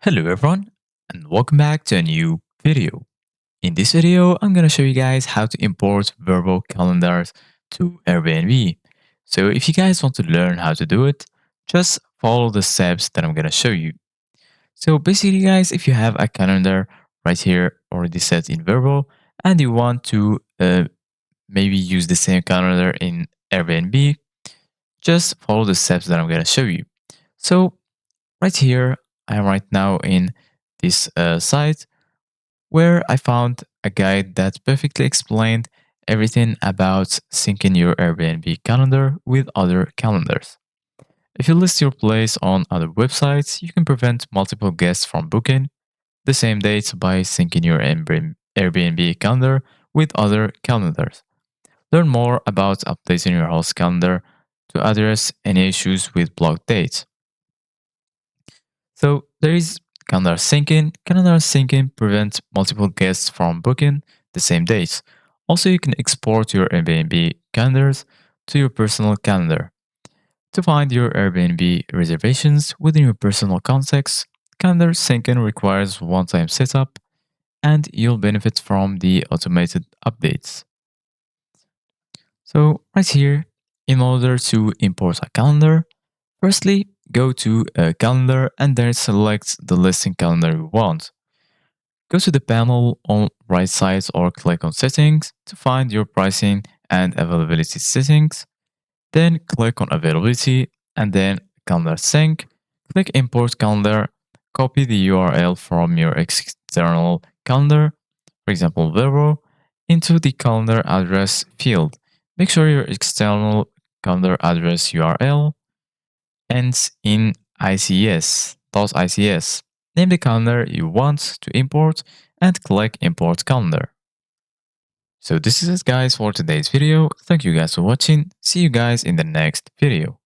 Hello everyone and welcome back to a new video. In this video, I'm gonna show you guys how to import Vrbo calendars to Airbnb. So if you guys want to learn how to do it, just follow the steps that I'm gonna show you. So basically guys, if you have a calendar right here already set in Vrbo and you want to maybe use the same calendar in Airbnb, just follow the steps that I'm gonna show you. So right here, I am right now in this site where I found a guide that perfectly explained everything about syncing your Airbnb calendar with other calendars. If you list your place on other websites, you can prevent multiple guests from booking the same dates by syncing your Airbnb calendar with other calendars. Learn more about updating your host calendar to address any issues with blocked dates. So there is calendar syncing. Calendar syncing prevents multiple guests from booking the same dates. Also, you can export your Airbnb calendars to your personal calendar. To find your Airbnb reservations within your personal context, calendar syncing requires one-time setup and you'll benefit from the automated updates. So right here, in order to import a calendar, firstly, go to a calendar and then select the listing calendar you want. Go to the panel on right side or click on settings to find your pricing and availability settings. Then click on availability and then calendar sync. Click import calendar. Copy the URL from your external calendar, for example Vrbo, into the calendar address field. Make sure your external calendar address URL ends in .ics. Name the calendar you want to import and click import calendar. So this is it guys for today's video. Thank you guys for watching. See you guys in the next video.